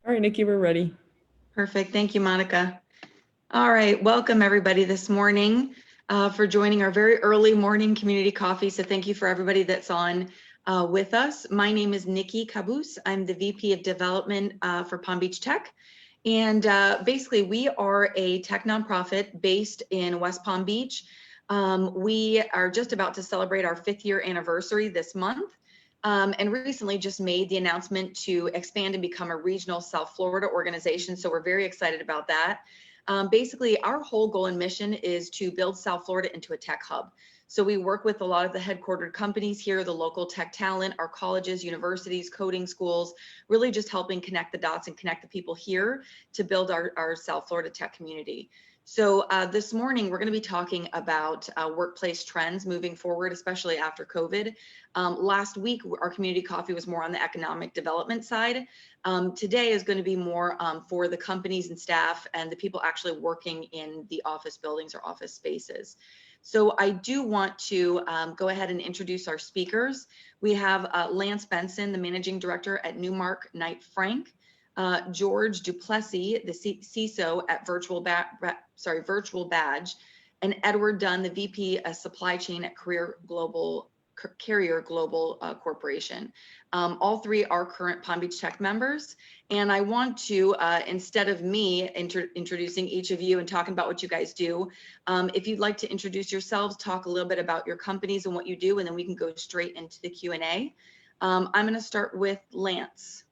All right, Nikki, we're ready. Perfect. Thank you, Monica. All right. Welcome, everybody, this morning for joining our very early morning community coffee. So thank you for everybody that's on with us. My name is Nikki Caboose. I'm the VP of Development for Palm Beach Tech. And basically, we are a tech nonprofit based in West Palm Beach. We are just about to celebrate our 5th year anniversary this month. And recently just made the announcement to expand and become a regional South Florida organization. So we're very excited about that. Basically, our whole goal and mission is to build South Florida into a tech hub. So we work with a lot of the headquartered companies here, the local tech talent, our colleges, universities, coding schools, really just helping connect the dots and connect the people here to build our South Florida tech community. So this morning, we're going to be talking about workplace trends moving forward, especially after COVID. Last week, our community coffee was more on the economic development side. Today is going to be more for the companies and staff and the people actually working in the office buildings or office spaces. So I do want to go ahead and introduce our speakers. We have Lance Benson, the Managing Director at Newmark Knight Frank. George Duplessy, the CISO at Virtual Badge, and Edward Dunn, the VP of Supply Chain at Carrier Global Corporation. All three are current Palm Beach Tech members. And I want to, instead of me introducing each of you and talking about what you guys do, if you'd like to introduce yourselves, talk a little bit about your companies and what you do, and then we can go straight into the Q&A. I'm going to start with Lance.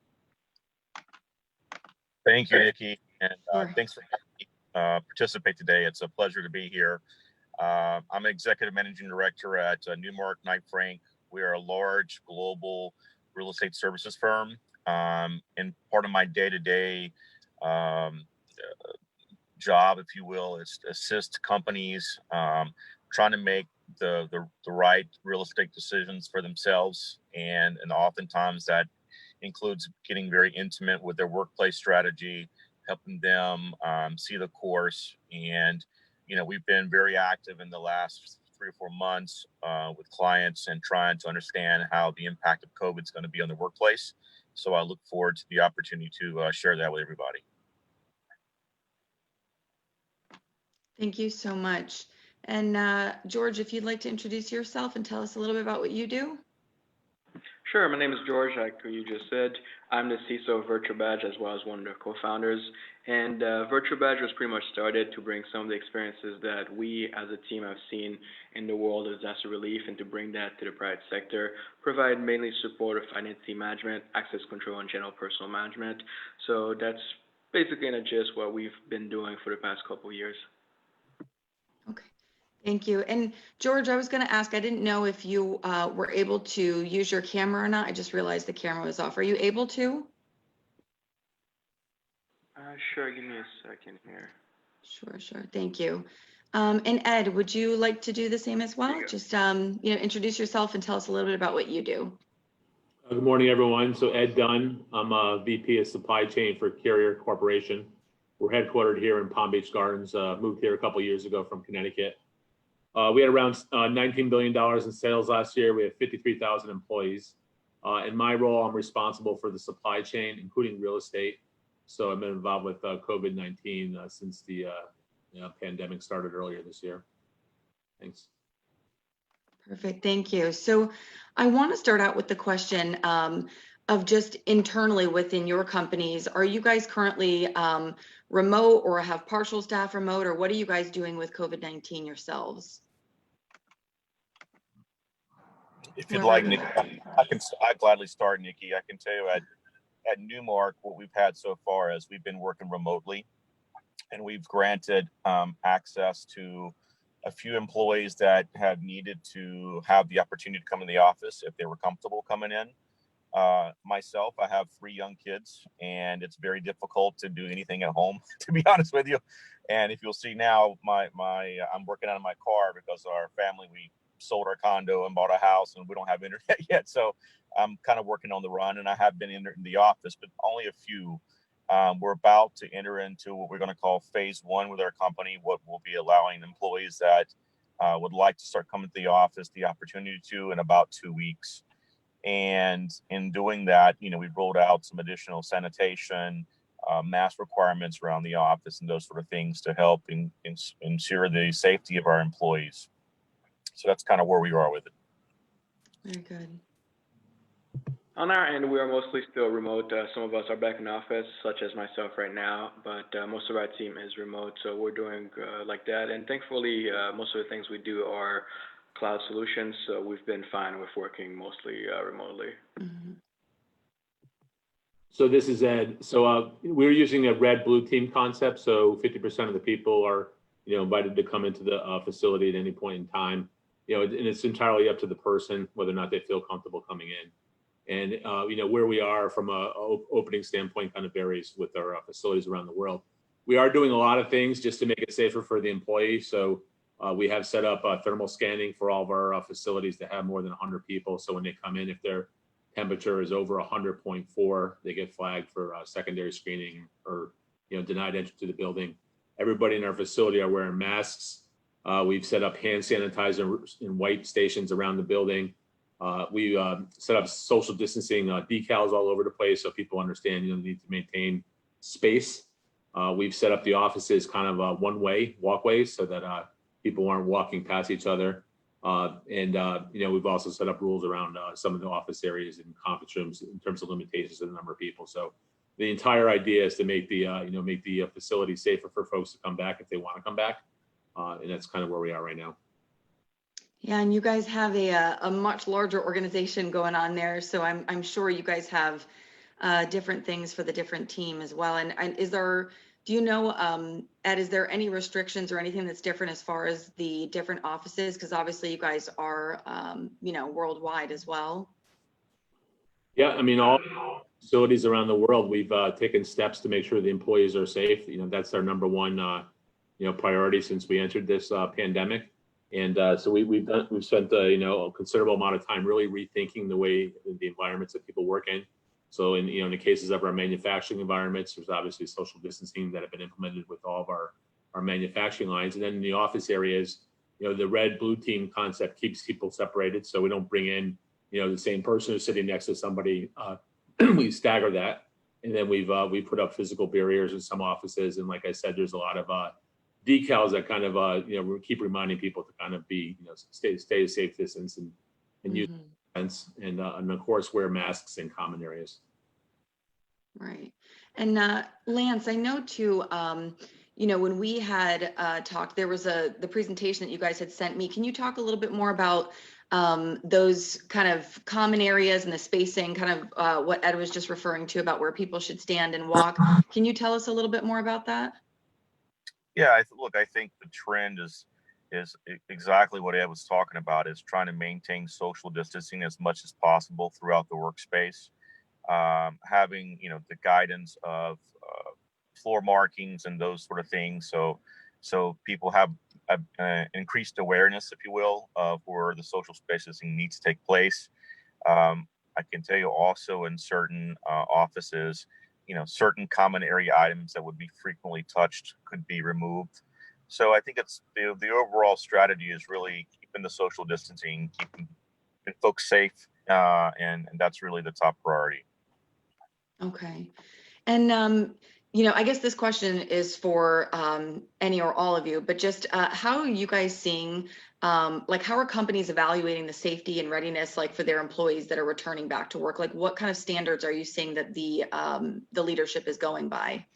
Thank you, Nikki, and thanks for having me participate today. It's a pleasure to be here. I'm Executive Managing Director at Newmark Knight Frank. We are a large global real estate services firm, and part of my day-to-day job, if you will, is to assist companies trying to make the right real estate decisions for themselves, and oftentimes that includes getting very intimate with their workplace strategy, helping them see the course. And, we've been very active in the last 3 or 4 months with clients and trying to understand how the impact of COVID is going to be on the workplace. So I look forward to the opportunity to share that with everybody. Thank you so much. And George, if you'd like to introduce yourself and tell us a little bit about what you do. Sure, my name is Jorge, like you just said. I'm the CISO of Virtual Badge as well as one of the co-founders. And Virtual Badge was pretty much started to bring some of the experiences that we as a team have seen in the world of disaster relief and to bring that to the private sector, provide mainly support of financing management, access control, and general personal management. So that's basically in a gist what we've been doing for the past couple of years. Okay. Thank you. And George, I was going to ask, I didn't know if you were able to use your camera or not. I just realized the camera was off. Are you able to? Sure, give me a second here. Sure. Thank you. And Ed, would you like to do the same as well? Just, introduce yourself and tell us a little bit about what you do. Good morning, everyone. So Ed Dunn, I'm a VP of Supply Chain for Carrier Corporation. We're headquartered here in Palm Beach Gardens, moved here a couple years ago from Connecticut. We had around $19 billion in sales last year. We have 53,000 employees. In my role, I'm responsible for the supply chain, including real estate. So I've been involved with COVID-19 since the pandemic started earlier this year. Thanks. Perfect, thank you. So I want to start out with the question of just internally within your companies. Are you guys currently remote or have partial staff remote, or what are you guys doing with COVID-19 yourselves? If you'd like, Nikki, I'd gladly start, Nikki. I can tell you at Newmark, what we've had so far is we've been working remotely, and we've granted access to a few employees that have needed to have the opportunity to come in the office if they were comfortable coming in. Myself, I have 3 young kids, and it's very difficult to do anything at home, to be honest with you. And if you'll see now, I'm working out of my car because our family, we sold our condo and bought a house, and we don't have internet yet. So I'm kind of working on the run, and I have been in the office, but only a few. We're about to enter into what we're going to call phase 1 with our company, what will be allowing employees that would like to start coming to the office the opportunity to in about 2 weeks. And in doing that, we've rolled out some additional sanitation, mask requirements around the office and those sort of things to help ensure the safety of our employees. So that's kind of where we are with it. Very good. On our end, we are mostly still remote. Some of us are back in office, such as myself right now, but most of our team is remote, so we're doing like that. And thankfully, most of the things we do are cloud solutions, so we've been fine with working mostly remotely. Mm-hmm. So this is Ed. So we're using a red-blue team concept. So 50% of the people are, invited to come into the facility at any point in time. And it's entirely up to the person whether or not they feel comfortable coming in. And where we are from a opening standpoint kind of varies with our facilities around the world. We are doing a lot of things just to make it safer for the employee. So we have set up thermal scanning for all of our facilities that have more than 100 people. So when they come in, if their temperature is over 100.4, they get flagged for secondary screening or denied entry to the building. Everybody in our facility are wearing masks. We've set up hand sanitizer and wipe stations around the building. We set up social distancing decals all over the place so people understand the need to maintain space. We've set up the offices kind of one-way walkways so that people aren't walking past each other. We've also set up rules around some of the office areas and conference rooms in terms of limitations of the number of people. So the entire idea is to make the facility safer for folks to come back if they want to come back. And that's kind of where we are right now. Yeah, and you guys have a much larger organization going on there, so I'm sure you guys have different things for the different team as well. And do you know, Ed, is there any restrictions or anything that's different as far as the different offices? Because obviously you guys are, worldwide as well. Yeah, I mean, all facilities around the world, we've taken steps to make sure the employees are safe. That's our number one, priority since we entered this pandemic. And so we've spent a considerable amount of time really rethinking the way the environments that people work in. So in the cases of our manufacturing environments, there's obviously social distancing that have been implemented with all of our manufacturing lines. And then in the office areas, the red-blue team concept keeps people separated. So we don't bring in the same person who's sitting next to somebody. We stagger that, and then we put up physical barriers in some offices. And like I said, there's a lot of decals that kind of keep reminding people to kind of be stay a safe distance and use fence and of course wear masks in common areas. Right. And Lance, I know too, when we had talked, there was the presentation that you guys had sent me. Can you talk a little bit more about those kind of common areas and the spacing, kind of what Ed was just referring to about where people should stand and walk? Can you tell us a little bit more about that? Yeah, I think the trend is exactly what Ed was talking about, is trying to maintain social distancing as much as possible throughout the workspace. Having, the guidance of floor markings and those sort of things. So people have increased awareness, if you will, of where the social distancing needs to take place. I can tell you also in certain offices, certain common area items that would be frequently touched could be removed. So I think it's the overall strategy is really keeping the social distancing, keeping folks safe, and that's really the top priority. Okay. And, I guess this question is for any or all of you, but just how are you guys seeing, how are companies evaluating the safety and readiness, for their employees that are returning back to work? What kind of standards are you seeing that the leadership is going by?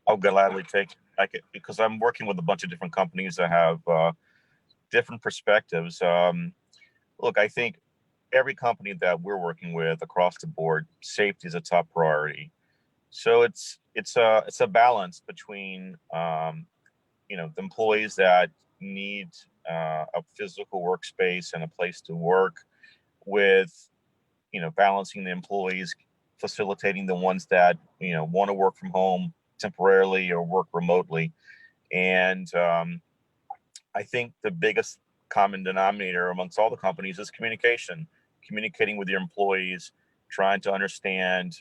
I'll gladly take it because I'm working with a bunch of different companies that have different perspectives. Look, I think every company that we're working with across the board, safety is a top priority. So it's a balance between the employees that need a physical workspace and a place to work, with balancing the employees, facilitating the ones that want to work from home temporarily or work remotely. And I think the biggest common denominator amongst all the companies is communicating with your employees, trying to understand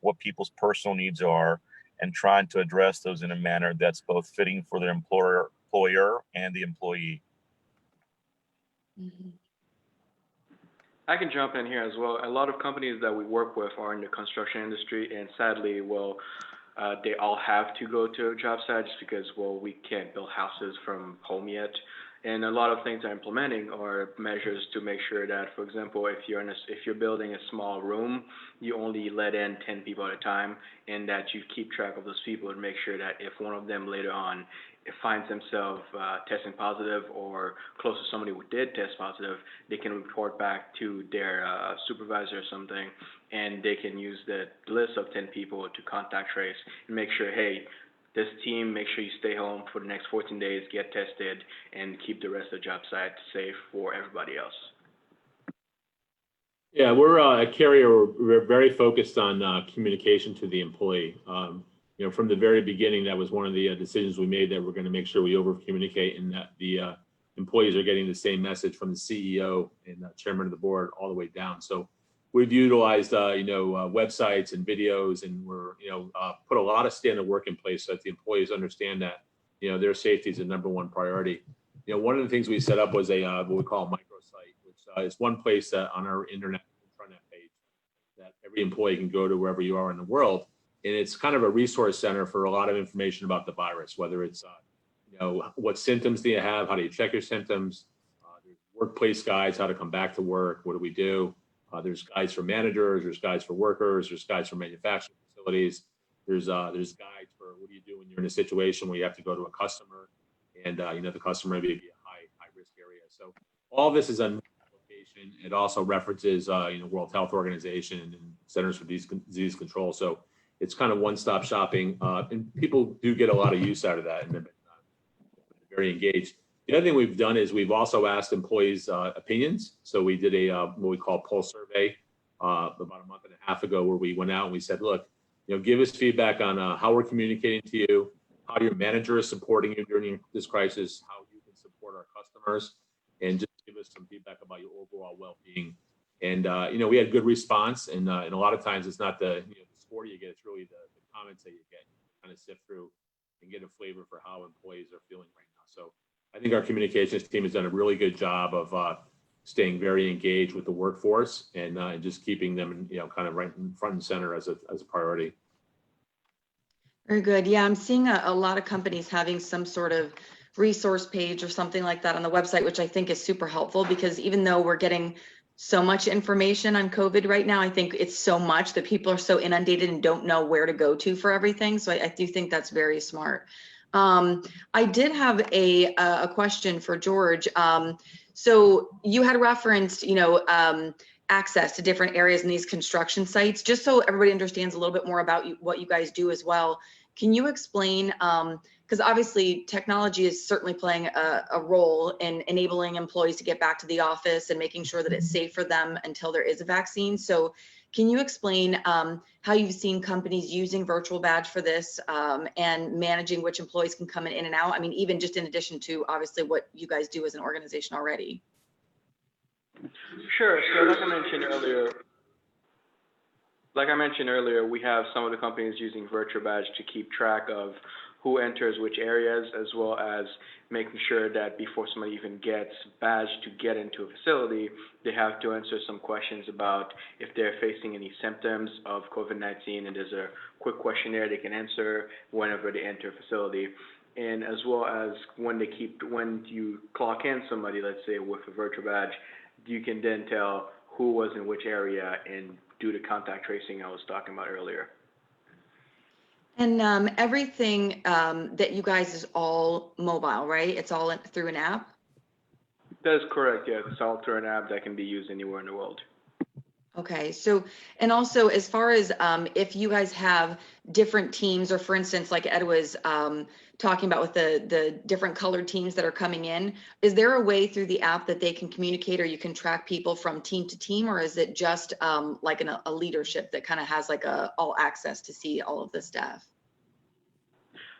what people's personal needs are, and trying to address those in a manner that's both fitting for the employer and the employee. Mm-hmm. I can jump in here as well. A lot of companies that we work with are in the construction industry, and sadly, well, they all have to go to a job site just because, well, we can't build houses from home yet. And a lot of things they're implementing are measures to make sure that, for example, if you're building a small room, you only let in 10 people at a time, and that you keep track of those people and make sure that if one of them later on finds themselves testing positive or close to somebody who did test positive, they can report back to their supervisor or something, and they can use the list of 10 people to contact trace and make sure, hey, this team, make sure you stay home for the next 14 days, get tested, and keep the rest of the job site safe for everybody else. Yeah, we're at Carrier, we're very focused on communication to the employee. You know, from the very beginning, that was one of the decisions we made, that we're going to make sure we over communicate and that the employees are getting the same message from the CEO and chairman of the board all the way down. So we've utilized, websites and videos, and we're, put a lot of standard work in place so that the employees understand that, their safety is the #1 priority. One of the things we set up was a what we call a microsite, which is one place on our internet intranet page that every employee can go to wherever you are in the world. And it's kind of a resource center for a lot of information about the virus, whether it's, what symptoms do you have? How do you check your symptoms? There's workplace guides, how to come back to work. What do we do? There's guides for managers, there's guides for workers, there's guides for manufacturing facilities. There's guides for what do you do when you're in a situation where you have to go to a customer and, the customer may be a high risk area. So all this is on location. It also references, World Health Organization and Centers for Disease Control. So it's kind of one-stop shopping, and people do get a lot of use out of that, and they've been very engaged. The other thing we've done is we've also asked employees' opinions. So we did a what we call pulse survey about a month and a half ago, where we went out and we said, look, give us feedback on how we're communicating to you, how your manager is supporting you during this crisis, how you can support our customers, and just give us some feedback about your overall well-being. And we had good response, and a lot of times it's not the score you get, it's really the comments that you get. You kind of sift through and get a flavor for how employees are feeling right now. So I think our communications team has done a really good job of staying very engaged with the workforce and just keeping them, kind of right in front and center as a priority. Very good. Yeah, I'm seeing a lot of companies having some sort of resource page or something like that on the website, which I think is super helpful, because even though we're getting so much information on COVID right now, I think it's so much that people are so inundated and don't know where to go to for everything. So I do think that's very smart. I did have a question for George. So you had referenced, access to different areas in these construction sites. Just so everybody understands a little bit more about what you guys do as well, can you explain, because obviously technology is certainly playing a role in enabling employees to get back to the office and making sure that it's safe for them until there is a vaccine. So can you explain how you've seen companies using virtual badge for this and managing which employees can come in and out? I mean, even just in addition to obviously what you guys do as an organization already. Sure. So like I mentioned earlier, we have some of the companies using virtual badge to keep track of who enters which areas, as well as making sure that before somebody even gets badged to get into a facility, they have to answer some questions about if they're facing any symptoms of COVID-19, and there's a quick questionnaire they can answer whenever they enter a facility. And as well as when you clock in somebody, let's say with a virtual badge, you can then tell who was in which area and do the contact tracing I was talking about earlier. And everything that you guys is all mobile, right? It's all through an app? That is correct, yes. It's all through an app that can be used anywhere in the world. Okay, so, and also as far as if you guys have different teams, or for instance, like Ed was talking about with the different colored teams that are coming in, is there a way through the app that they can communicate, or you can track people from team to team, or is it just like a leadership that kind of has like all access to see all of the staff?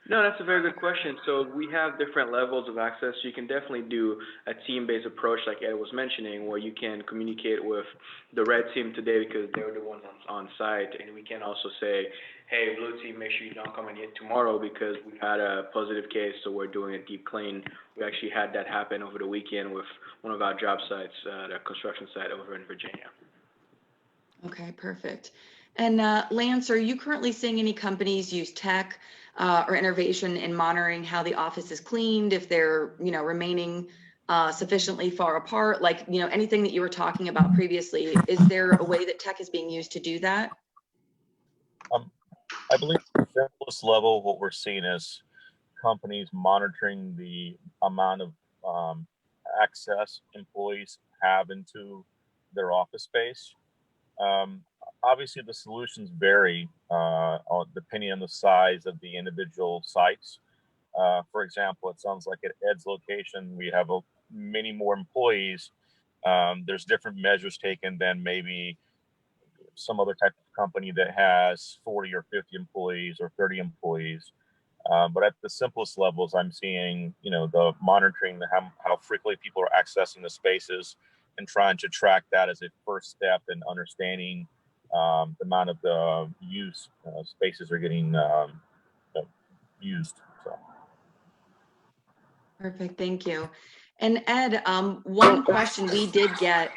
No, that's a very good question. So we have different levels of access. You can definitely do a team-based approach like Ed was mentioning, where you can communicate with the red team today because they're the ones on site. And we can also say, hey, blue team, make sure you don't come in here tomorrow because we've had a positive case, so we're doing a deep clean. We actually had that happen over the weekend with one of our job sites, the construction site over in Virginia. Okay, perfect. And Lance, are you currently seeing any companies use tech or innovation in monitoring how the office is cleaned, if they're, remaining sufficiently far apart? Like, anything that you were talking about previously, is there a way that tech is being used to do that? I believe at the simplest level, what we're seeing is companies monitoring the amount of access employees have into their office space. Obviously, the solutions vary depending on the size of the individual sites. For example, it sounds like at Ed's location, we have many more employees. There's different measures taken than maybe some other type of company that has 40 or 50 employees or 30 employees. But at the simplest levels, I'm seeing, the monitoring, how frequently people are accessing the spaces and trying to track that as a first step in understanding the amount of the spaces are getting used. So. Perfect, thank you. And Ed, one question we did get,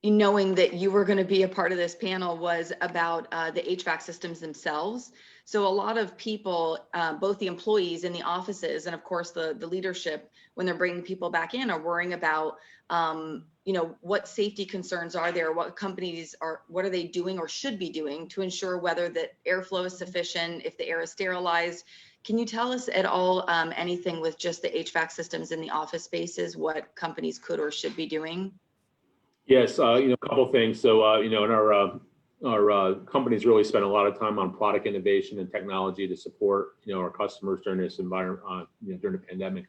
knowing that you were going to be a part of this panel, was about the HVAC systems themselves. So a lot of people, both the employees in the offices and of course the leadership, when they're bringing people back in, are worrying about, what safety concerns are there, what are they doing or should be doing to ensure whether that airflow is sufficient, if the air is sterilized. Can you tell us at all anything with just the HVAC systems in the office spaces, what companies could or should be doing? Yes, a couple things. So, in our companies really spend a lot of time on product innovation and technology to support, our customers during this environment, during the pandemic.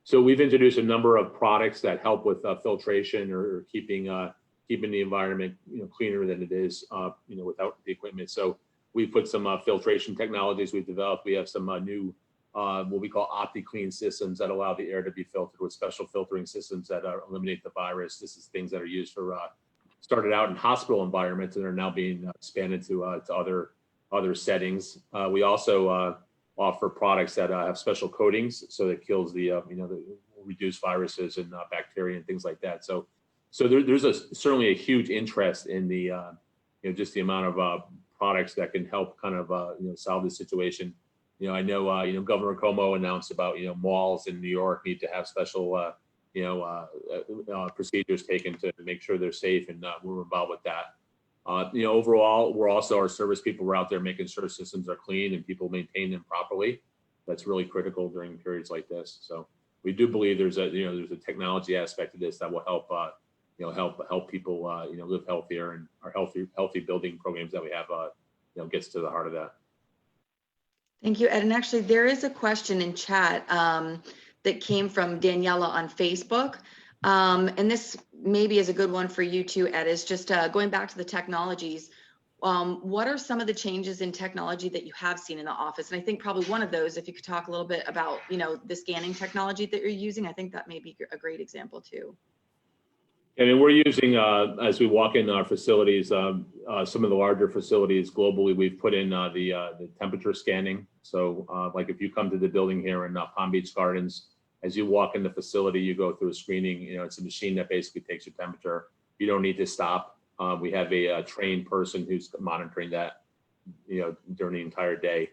So we've introduced a number of products that help with filtration or keeping the environment, cleaner than it is, without the equipment. So we put some filtration technologies we've developed. We have some new what we call OptiClean systems that allow the air to be filtered with special filtering systems that eliminate the virus. This is things that are used for started out in hospital environments and are now being expanded to other settings. We also offer products that have special coatings, so that kills the reduce viruses and bacteria and things like that. So there's certainly a huge interest in the just the amount of products that can help kind of solve this situation. I know Governor Cuomo announced about malls in New York need to have special procedures taken to make sure they're safe, and we're involved with that. Overall, our service people were out there making sure systems are clean and people maintain them properly. That's really critical during periods like this. So we do believe there's a technology aspect to this that will help help people live healthier, and our healthy building programs that we have gets to the heart of that. Thank you, Ed. And actually, there is a question in chat that came from Daniela on Facebook. And this maybe is a good one for you too, Ed, is just going back to the technologies. What are some of the changes in technology that you have seen in the office? And I think probably one of those, if you could talk a little bit about, the scanning technology that you're using, I think that may be a great example too. I mean, we're using, as we walk in our facilities, some of the larger facilities globally, we've put in the temperature scanning. So like if you come to the building here in Palm Beach Gardens, as you walk in the facility, you go through a screening. It's a machine that basically takes your temperature. You don't need to stop. We have a trained person who's monitoring that, during the entire day,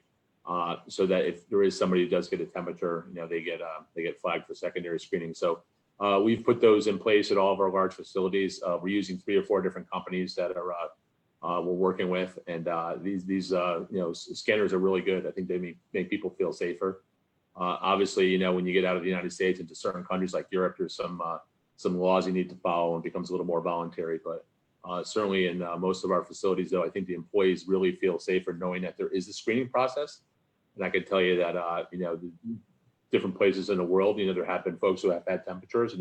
so that if there is somebody who does get a temperature, they get flagged for secondary screening. So we've put those in place at all of our large facilities. We're using 3 or 4 different companies that we're working with, and these scanners are really good. I think they make people feel safer. Obviously, when you get out of the United States into certain countries like Europe, there's some laws you need to follow, and it becomes a little more voluntary. But certainly in most of our facilities, though, I think the employees really feel safer knowing that there is a screening process. And I can tell you that different places in the world, there have been folks who have had temperatures and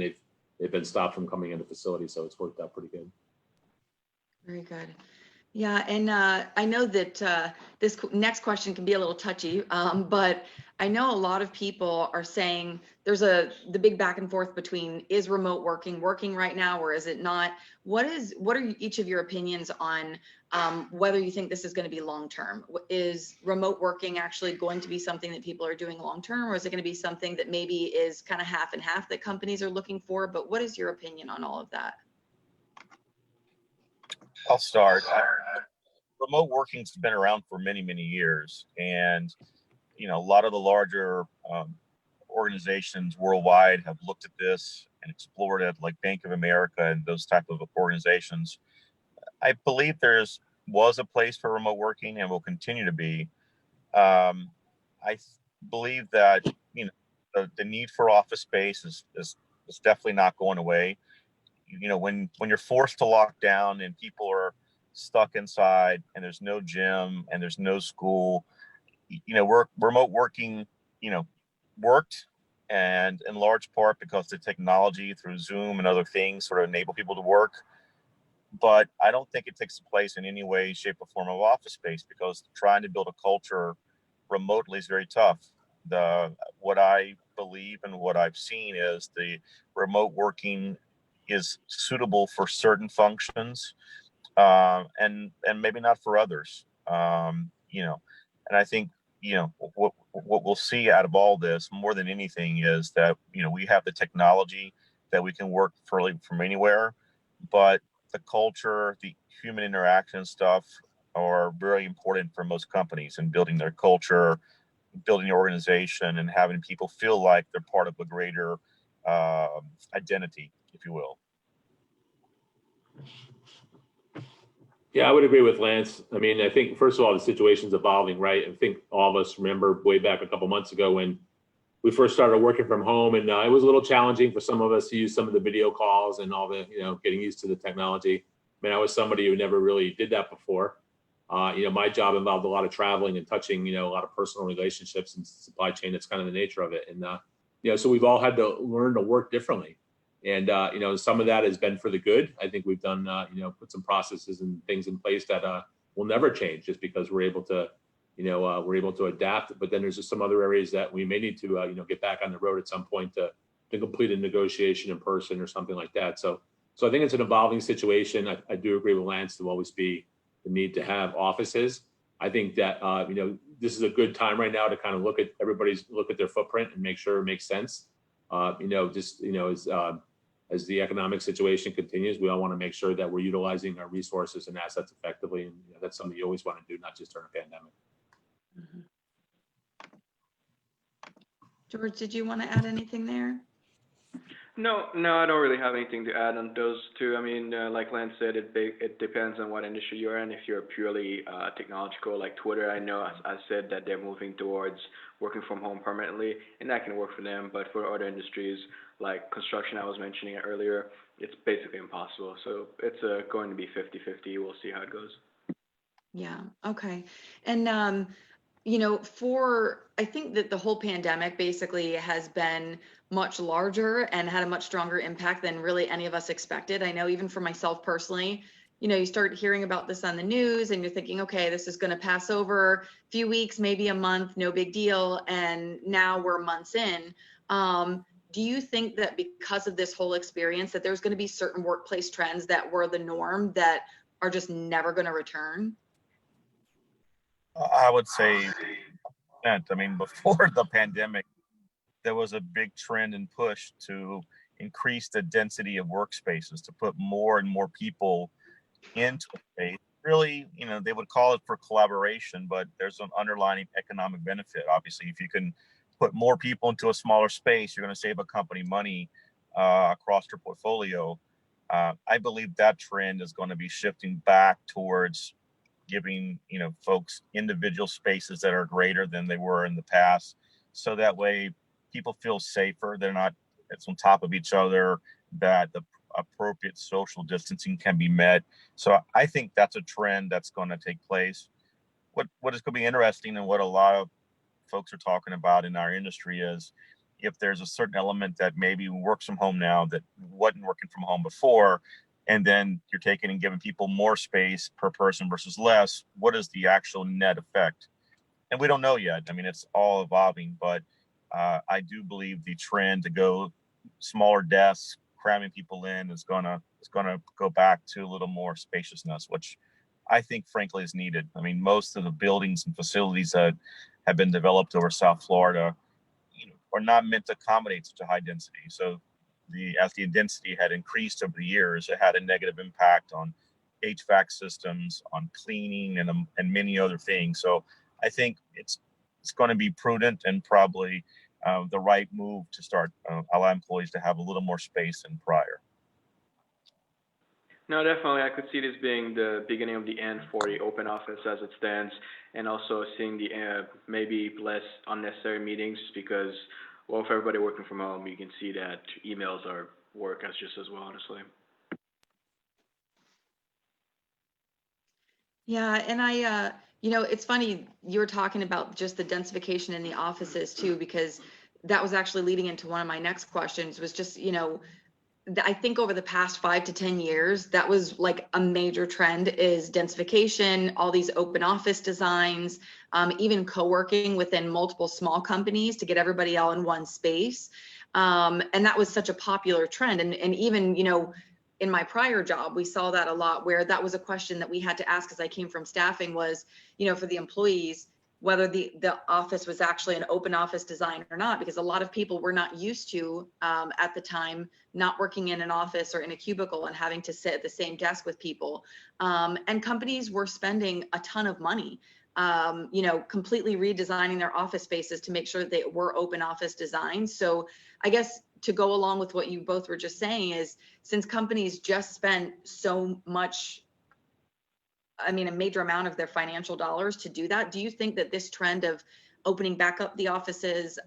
they've been stopped from coming into facilities, so it's worked out pretty good. Very good. Yeah, and I know that this next question can be a little touchy, but I know a lot of people are saying there's the big back and forth between is remote working right now or is it not? What are each of your opinions on whether you think this is going to be long term? Is remote working actually going to be something that people are doing long term, or is it going to be something that maybe is kind of half and half that companies are looking for? But what is your opinion on all of that? I'll start. Remote working's been around for many, many years, and a lot of the larger organizations worldwide have looked at this and explored it, like Bank of America and those type of organizations. I believe was a place for remote working and will continue to be. I believe that the need for office space is definitely not going away. When you're forced to lock down and people are stuck inside and there's no gym and there's no school, remote working, worked, and in large part because the technology through Zoom and other things sort of enable people to work. But I don't think it takes place in any way, shape, or form of office space, because trying to build a culture remotely is very tough. What I believe and what I've seen is the remote working is suitable for certain functions, and maybe not for others. And I think what we'll see out of all this more than anything is that we have the technology that we can work from anywhere, but the culture, the human interaction stuff are very important for most companies in building their culture, building the organization, and having people feel like they're part of a greater identity, if you will. Yeah, I would agree with Lance. I mean, I think, first of all, the situation's evolving, right? I think all of us remember way back a couple months ago when we first started working from home, and it was a little challenging for some of us to use some of the video calls and all the, getting used to the technology. I mean, I was somebody who never really did that before. My job involved a lot of traveling and touching, a lot of personal relationships and supply chain. That's kind of the nature of it. And, so we've all had to learn to work differently. And, some of that has been for the good. I think we've done, put some processes and things in place that will never change just because we're able to, we're able to adapt. But then there's just some other areas that we may need to, get back on the road at some point to complete a negotiation in person or something like that. So I think it's an evolving situation. I do agree with Lance to always be the need to have offices. I think that, this is a good time right now to kind of look at their footprint and make sure it makes sense. As the economic situation continues, we all want to make sure that we're utilizing our resources and assets effectively. And that's something you always want to do, not just during a pandemic. Mm-hmm. George, did you want to add anything there? No, I don't really have anything to add on those two. I mean, like Lance said, it depends on what industry you're in. If you're purely technological, like Twitter, I know I said that they're moving towards working from home permanently, and that can work for them. But for other industries, like construction, I was mentioning earlier, it's basically impossible. So it's going to be 50-50. We'll see how it goes. Yeah. Okay. And, I think that the whole pandemic basically has been much larger and had a much stronger impact than really any of us expected. I know even for myself personally, you start hearing about this on the news and you're thinking, okay, this is going to pass over a few weeks, maybe a month, no big deal. And now we're months in. Do you think that because of this whole experience that there's going to be certain workplace trends that were the norm that are just never going to return? I would say, I mean, before the pandemic, there was a big trend and push to increase the density of workspaces, to put more and more people into a space. Really, they would call it for collaboration, but there's an underlying economic benefit. Obviously, if you can put more people into a smaller space, you're going to save a company money across your portfolio. I believe that trend is going to be shifting back towards giving folks individual spaces that are greater than they were in the past, so that way people feel safer. They're not on top of each other, that the appropriate social distancing can be met. So I think that's a trend that's going to take place. What is going to be interesting, and what a lot of folks are talking about in our industry, is if there's a certain element that maybe works from home now that wasn't working from home before, and then you're taking and giving people more space per person versus less, what is the actual net effect? And we don't know yet. I mean, it's all evolving, but I do believe the trend to go smaller desks, cramming people in is gonna go back to a little more spaciousness, which I think frankly is needed. I mean, most of the buildings and facilities that have been developed over South Florida, are not meant to accommodate such a high density. So as the density had increased over the years, it had a negative impact on HVAC systems, on cleaning, and many other things. So I think it's going to be prudent and probably the right move to start allow employees to have a little more space than prior. No, definitely. I could see this being the beginning of the end for the open office as it stands, and also seeing the maybe less unnecessary meetings because, well, if everybody working from home, you can see that emails are work as just as well, honestly. Yeah, and I, it's funny you were talking about just the densification in the offices too, because that was actually leading into one of my next questions was just, I think over the past 5 to 10 years, that was like a major trend is densification, all these open office designs, even co-working within multiple small companies to get everybody all in one space. And that was such a popular trend. And even, in my prior job, we saw that a lot where that was a question that we had to ask as I came from staffing was, for the employees, whether the office was actually an open office design or not, because a lot of people were not used to at the time not working in an office or in a cubicle and having to sit at the same desk with people. And companies were spending a ton of money, completely redesigning their office spaces to make sure that they were open office designs. So I guess to go along with what you both were just saying is since companies just spent so much, a major amount of their financial dollars to do that. Do you think that this trend of opening back up the offices,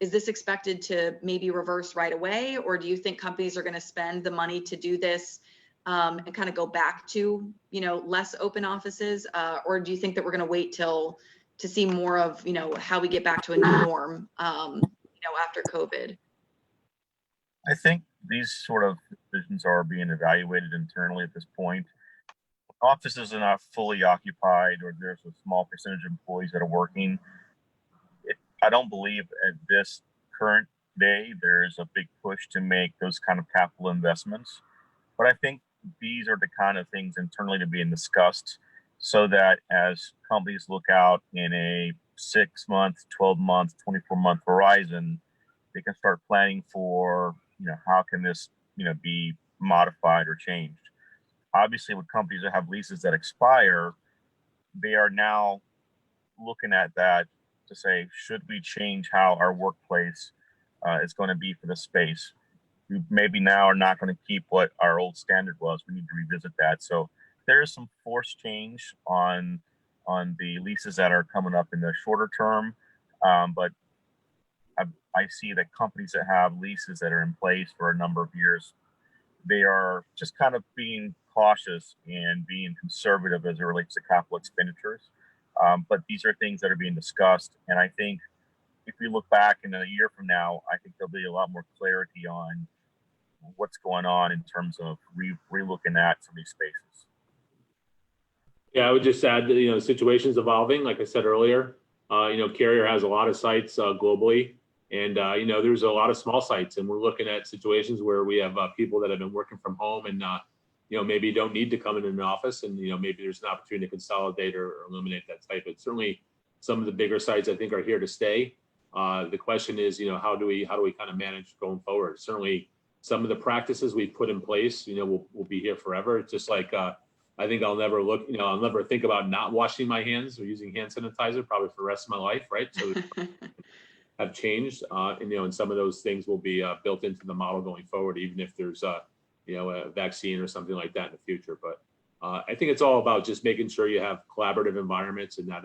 is this expected to maybe reverse right away? Or do you think companies are going to spend the money to do this and kind of go back to, less open offices? Or do you think that we're going to wait to see more of, how we get back to a new norm, after COVID? I think these sort of decisions are being evaluated internally at this point. Offices are not fully occupied or there's a small percentage of employees that are working. I don't believe at this current day there's a big push to make those kind of capital investments. But I think these are the kind of things internally to be discussed so that as companies look out in a 6-month, 12-month, 24-month horizon, they can start planning for, how can this, be modified or changed. Obviously, with companies that have leases that expire, they are now looking at that to say, should we change how our workplace is going to be for the space? We maybe now are not going to keep what our old standard was. We need to revisit that. So there is some forced change on the leases that are coming up in the shorter term. But I see that companies that have leases that are in place for a number of years, they are just kind of being cautious and being conservative as it relates to capital expenditures. But these are things that are being discussed. And I think if we look back in a year from now, I think there'll be a lot more clarity on what's going on in terms of re-looking at some of these spaces. Yeah, I would just add that, the situation's evolving. Like I said earlier, Carrier has a lot of sites globally. And, there's a lot of small sites and we're looking at situations where we have people that have been working from home and, maybe don't need to come in an office and, maybe there's an opportunity to consolidate or eliminate that type. But certainly some of the bigger sites I think are here to stay. The question is, how do we kind of manage going forward? Certainly some of the practices we've put in place, will be here forever. It's just like, I think I'll never think about not washing my hands or using hand sanitizer probably for the rest of my life. Right. So have changed, and some of those things will be built into the model going forward, even if there's a vaccine or something like that in the future. But I think it's all about just making sure you have collaborative environments and that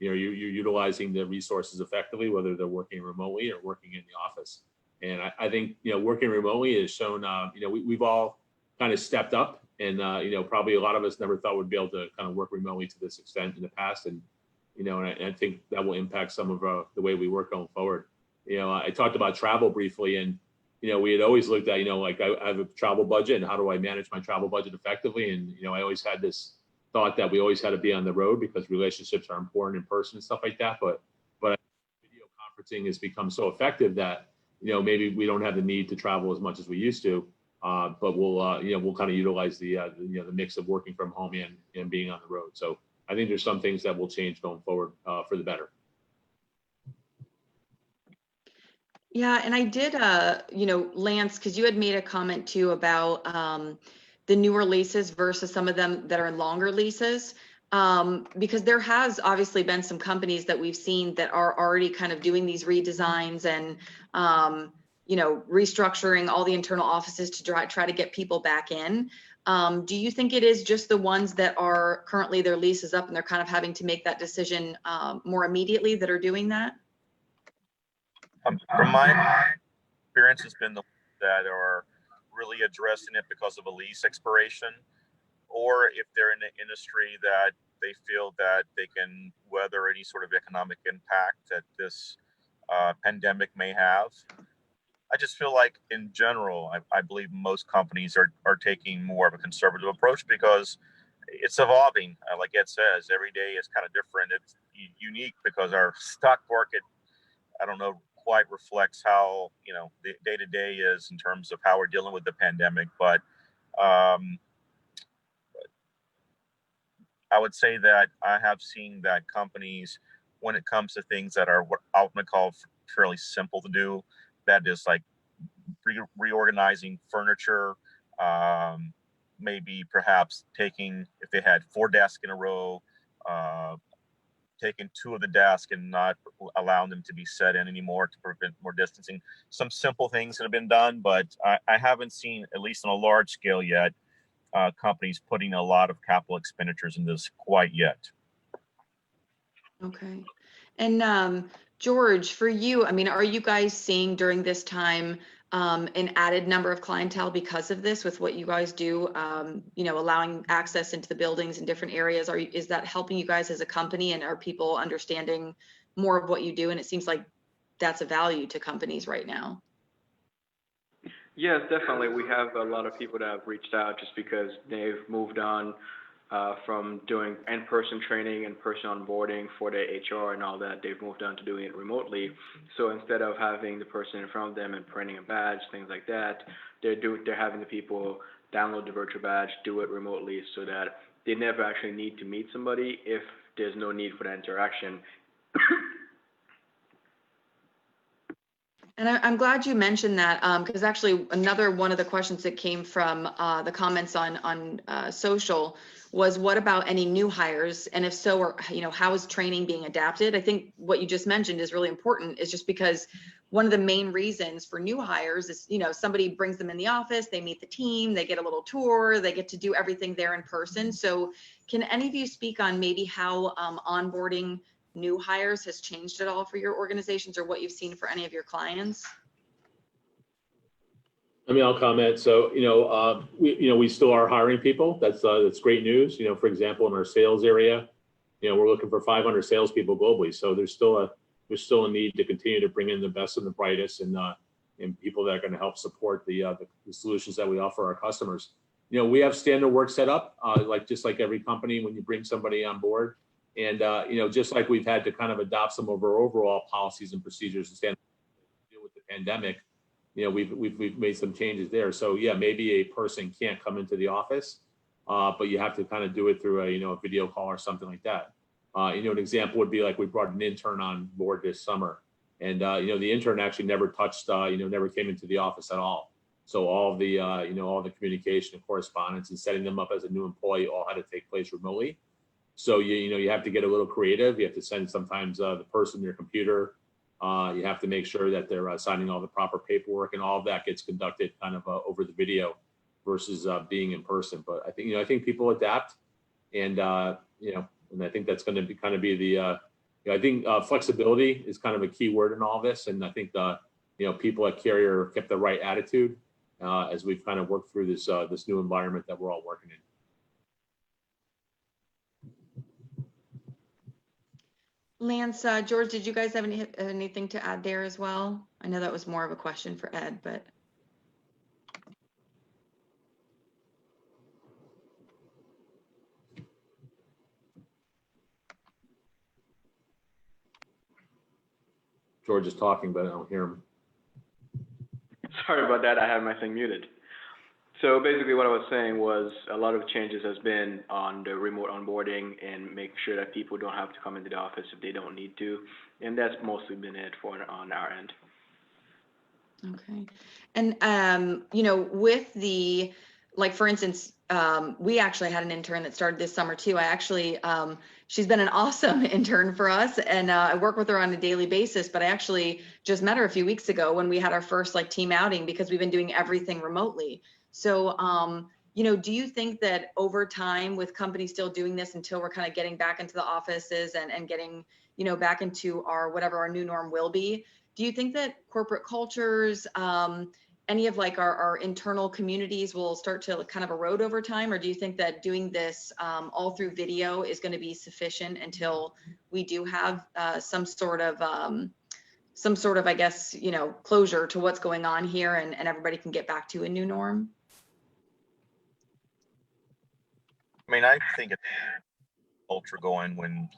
you're utilizing the resources effectively, whether they're working remotely or working in the office. And I think working remotely has shown we've all kind of stepped up, and probably a lot of us never thought we'd be able to kind of work remotely to this extent in the past. And and I think that will impact some of the way we work going forward. I talked about travel briefly, and we had always looked at, like I have a travel budget and how do I manage my travel budget effectively? And, I always had this thought that we always had to be on the road because relationships are important in person and stuff like that. But video conferencing has become so effective that, maybe we don't have the need to travel as much as we used to. But we'll kind of utilize the mix of working from home and being on the road. So I think there's some things that will change going forward for the better. Yeah, and I did, Lance, because you had made a comment too about the newer leases versus some of them that are longer leases. Because there has obviously been some companies that we've seen that are already kind of doing these redesigns and, restructuring all the internal offices to try to get people back in. Do you think it is just the ones that are currently their lease is up and they're kind of having to make that decision more immediately that are doing that? From my experience, it's been the ones that are really addressing it because of a lease expiration, or if they're in an industry that they feel that they can weather any sort of economic impact that this pandemic may have. I just feel like in general, I believe most companies are taking more of a conservative approach because it's evolving. Like Ed says, every day is kind of different. It's unique because our stock market, I don't know, quite reflects how, the day to day is in terms of how we're dealing with the pandemic. But I would say that I have seen that companies, when it comes to things that are what I would call fairly simple to do, that is like reorganizing furniture, maybe perhaps taking, if they had 4 desks in a row, taking 2 of the desks and not allowing them to be set in anymore to prevent more distancing. Some simple things that have been done, but I haven't seen, at least on a large scale yet, companies putting a lot of capital expenditures in this quite yet. Okay. And George, for you, I mean, are you guys seeing during this time an added number of clientele because of this with what you guys do, allowing access into the buildings in different areas? Is that helping you guys as a company, and are people understanding more of what you do? And it seems like that's a value to companies right now. Yes, definitely. We have a lot of people that have reached out just because they've moved on from doing in-person training, in-person onboarding for their HR and all that. They've moved on to doing it remotely. So instead of having the person in front of them and printing a badge, things like that, they're having the people download the virtual badge, do it remotely, so that they never actually need to meet somebody if there's no need for that interaction. And I'm glad you mentioned that, because actually another one of the questions that came from the comments on social was, what about any new hires? And if so, or how is training being adapted? I think what you just mentioned is really important, is just because one of the main reasons for new hires is, somebody brings them in the office, they meet the team, they get a little tour, they get to do everything there in person. So can any of you speak on maybe how onboarding new hires has changed at all for your organizations, or what you've seen for any of your clients? I mean, I'll comment. So, we still are hiring people. That's great news. For example, in our sales area, we're looking for 500 salespeople globally. So there's still a need to continue to bring in the best and the brightest and people that are going to help support the solutions that we offer our customers. We have standard work set up, just like every company when you bring somebody on board. And, just like we've had to kind of adopt some of our overall policies and procedures to deal with the pandemic, we've made some changes there. So yeah, maybe a person can't come into the office, but you have to kind of do it through a video call or something like that. An example would be like we brought an intern on board this summer, and the intern actually never touched, never came into the office at all. So all the all the communication and correspondence and setting them up as a new employee all had to take place remotely. So you have to get a little creative. You have to send sometimes the person their computer. You have to make sure that they're signing all the proper paperwork, and all of that gets conducted kind of over the video versus being in person. But I think people adapt, and and I think that's going to be the I think flexibility is kind of a key word in all this, and I think people at Carrier kept the right attitude as we've kind of worked through this new environment that we're all working in. Lance, George, did you guys have anything to add there as well? I know that was more of a question for Ed, but. George is talking, but I don't hear him. Sorry about that. I had my thing muted. So basically what I was saying was a lot of changes has been on the remote onboarding and make sure that people don't have to come into the office if they don't need to. And that's mostly been it on our end. Okay. And, you know, with the, like, for instance, we actually had an intern that started this summer too. I actually, she's been an awesome intern for us, and I work with her on a daily basis, but I actually just met her a few weeks ago when we had our first like team outing, because we've been doing everything remotely. So, you know, do you think that over time, with companies still doing this until we're kind of getting back into the offices and getting, you know, back into our, whatever our new norm will be, do you think that corporate cultures, any of like our internal communities will start to kind of erode over time? Or do you think that doing this all through video is going to be sufficient until we do have some sort of, I guess, you know, closure to what's going on here, and everybody can get back to a new norm? I mean, I think it's culture going when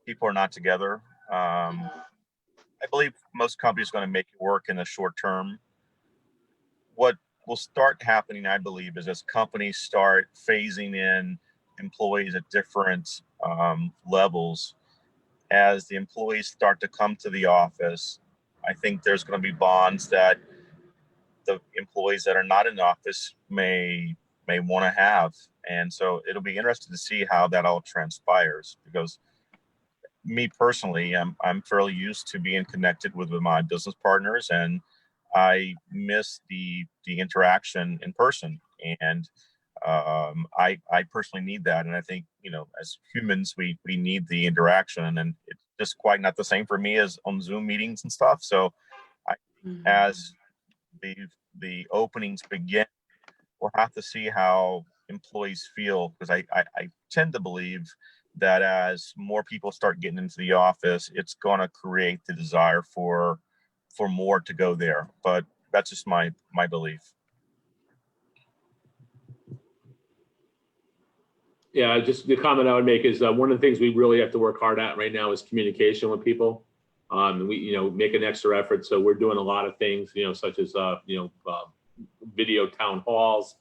people are not together. I believe most companies are going to make it work in the short term. What will start happening, I believe, is as companies start phasing in employees at different levels, as the employees start to come to the office, I think there's going to be bonds that the employees that are not in the office may want to have. And so it'll be interesting to see how that all transpires, because me personally, I'm fairly used to being connected with my business partners, and I miss the interaction in person. And I personally need that. And I think, you know, as humans, we need the interaction, and it's just quite not the same for me as on Zoom meetings and stuff. So as the openings begin, we'll have to see how employees feel, because I tend to believe that as more people start getting into the office, it's going to create the desire for more to go there. But that's just my belief. Yeah, just the comment I would make is one of the things we really have to work hard at right now is communication with people. We, you know, make an extra effort. So we're doing a lot of things, you know, such as, video town halls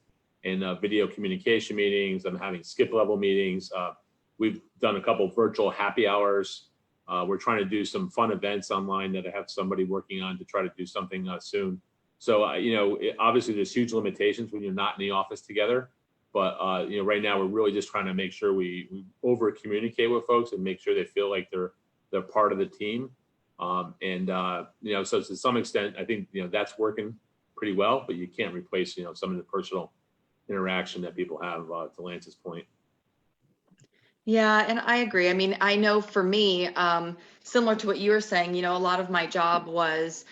and video communication meetings. I'm having skip level meetings. We've done a couple of virtual happy hours. We're trying to do some fun events online that I have somebody working on to try to do something soon. So, you know, obviously there's huge limitations when you're not in the office together. But, you know, right now we're really just trying to make sure we over communicate with folks and make sure they feel like they're part of the team. You know, so to some extent, I think, you know, that's working pretty well, but you can't replace, you know, some of the personal interaction that people have, to Lance's point. Yeah, and I agree. I mean, I know for me, similar to what you were saying, you know, a lot of my job was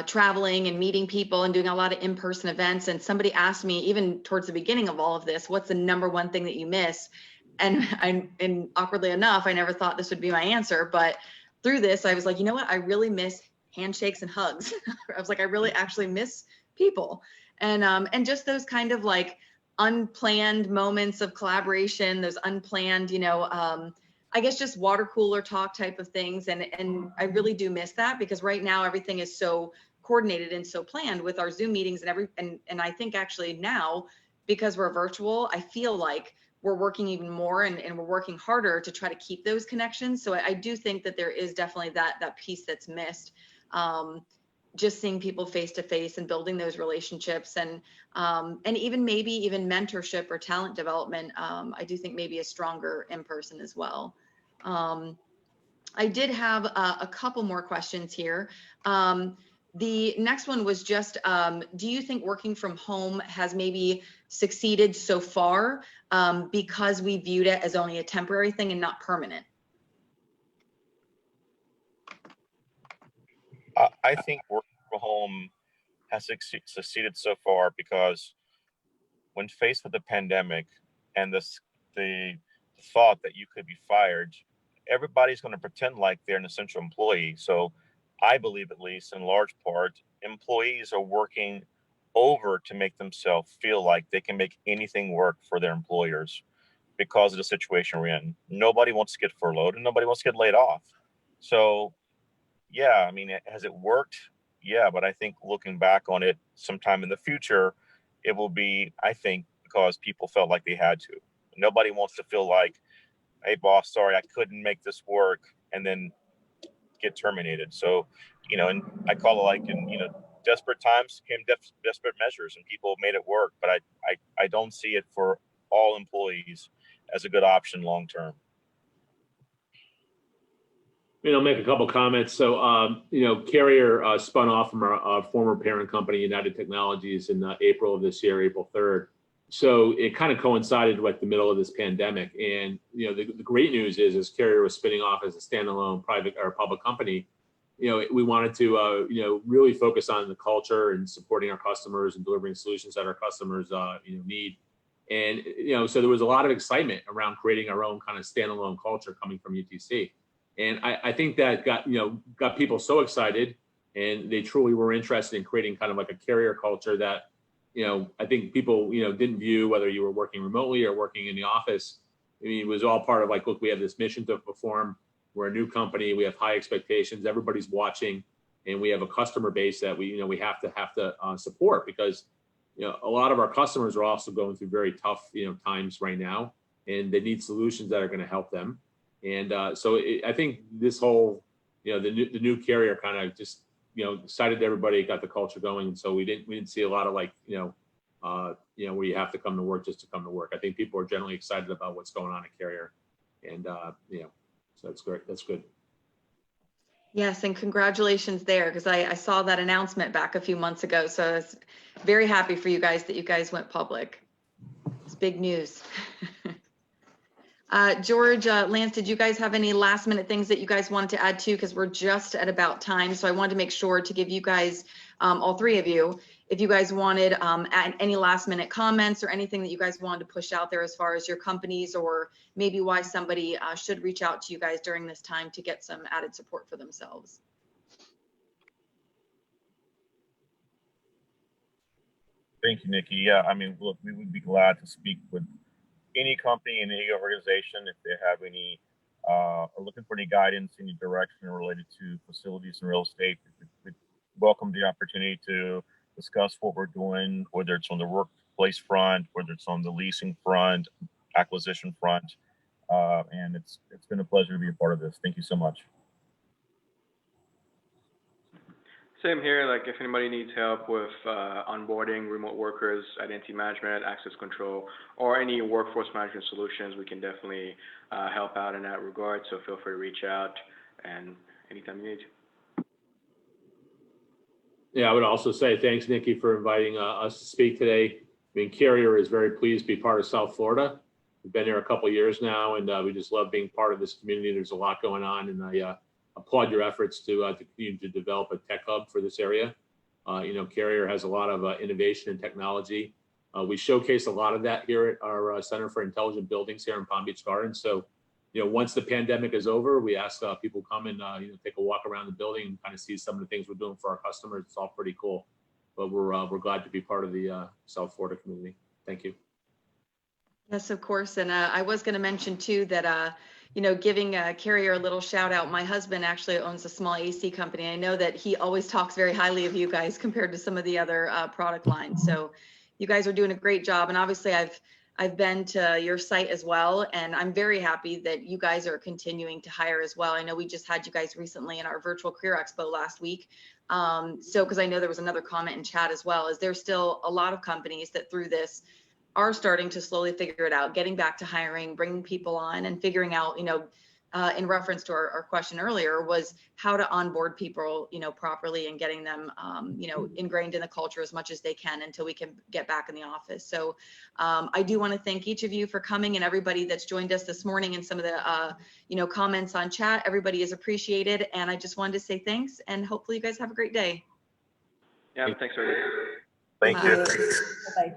traveling and meeting people and doing a lot of in-person events. And somebody asked me, even towards the beginning of all of this, what's the number one thing that you miss? And awkwardly enough, I never thought this would be my answer, but through this, I was like, you know what? I really miss handshakes and hugs. I was like, I really actually miss people. And just those kind of like unplanned moments of collaboration, those unplanned, you know, I guess just water cooler talk type of things. And I really do miss that, because right now everything is so coordinated and so planned with our Zoom meetings and I think actually now, because we're virtual, I feel like we're working even more and we're working harder to try to keep those connections. So I do think that there is definitely that piece that's missed. Just seeing people face to face and building those relationships, and even maybe even mentorship or talent development. I do think maybe is stronger in person as well. I did have a couple more questions here. The next one was just, do you think working from home has maybe succeeded so far because we viewed it as only a temporary thing and not permanent? I think working from home has succeeded so far because when faced with the pandemic and the thought that you could be fired, everybody's going to pretend like they're an essential employee. So I believe, at least in large part, employees are working over to make themselves feel like they can make anything work for their employers because of the situation we're in. Nobody wants to get furloughed and nobody wants to get laid off. So yeah, I mean, has it worked? Yeah, but I think looking back on it sometime in the future, it will be, I think, because people felt like they had to. Nobody wants to feel like, hey, boss, sorry, I couldn't make this work, and then get terminated. So, and I call it like desperate times came desperate measures, and people made it work. But I don't see it for all employees as a good option long term. I'll make a couple comments. So, Carrier spun off from our former parent company, United Technologies, in April of this year, April 3rd. So it kind of coincided with the middle of this pandemic. And, the great news is Carrier was spinning off as a standalone private or public company. We wanted to, really focus on the culture and supporting our customers and delivering solutions that our customers, need. And, so there was a lot of excitement around creating our own kind of standalone culture coming from UTC. And I think that got people so excited, and they truly were interested in creating kind of like a Carrier culture that, I think people, didn't view whether you were working remotely or working in the office. I mean, it was all part of like, look, we have this mission to perform. We're a new company. We have high expectations. Everybody's watching, and we have a customer base that we have to support, because, a lot of our customers are also going through very tough, times right now, and they need solutions that are going to help them. And so I think this whole, the new Carrier kind of just, excited everybody, got the culture going. And so we didn't see a lot of like, where you have to come to work just to come to work. I think people are generally excited about what's going on at Carrier. And, so that's great. That's good. Yes, and congratulations there, because I saw that announcement back a few months ago. So I was very happy for you guys that you guys went public. It's big news. George, Lance, did you guys have any last minute things that you guys wanted to add to? Because we're just at about time. So I wanted to make sure to give you guys, all three of you, if you guys wanted add any last minute comments or anything that you guys wanted to push out there as far as your companies, or maybe why somebody should reach out to you guys during this time to get some added support for themselves. Thank you, Nikki. Yeah, I mean, look, we would be glad to speak with any company and any organization if they have any are looking for any guidance, any direction related to facilities and real estate. We welcome the opportunity to discuss what we're doing, whether it's on the workplace front, whether it's on the leasing front, acquisition front, and it's been a pleasure to be a part of this. Thank you so much. Same here. Like, if anybody needs help with onboarding remote workers, identity management, access control, or any workforce management solutions, we can definitely help out in that regard. So feel free to reach out, and anytime you need. Yeah, I would also say thanks, Nikki, for inviting us to speak today. I mean, Carrier is very pleased to be part of South Florida. We've been here a couple of years now, and we just love being part of this community. There's a lot going on, and I applaud your efforts to continue to develop a tech hub for this area. Carrier has a lot of innovation and technology. We showcase a lot of that here at our Center for Intelligent Buildings here in Palm Beach Gardens. So, once the pandemic is over, we ask people come and take a walk around the building and kind of see some of the things we're doing for our customers. It's all pretty cool. But we're glad to be part of the South Florida community. Thank you. Yes, of course. And I was going to mention too that giving Carrier a little shout out. My husband actually owns a small AC company. I know that he always talks very highly of you guys compared to some of the other product lines. So you guys are doing a great job. And obviously I've been to your site as well, and I'm very happy that you guys are continuing to hire as well. I know we just had you guys recently in our virtual Career Expo last week. So because I know there was another comment in chat as well, is there's still a lot of companies that through this are starting to slowly figure it out, getting back to hiring, bringing people on, and figuring out, in reference to our question earlier, was how to onboard people, properly, and getting them, ingrained in the culture as much as they can until we can get back in the office. So I do want to thank each of you for coming, and everybody that's joined us this morning, and some of the, comments on chat. Everybody is appreciated, and I just wanted to say thanks, and hopefully you guys have a great day. Yeah, thanks, everybody. Thank you. Bye.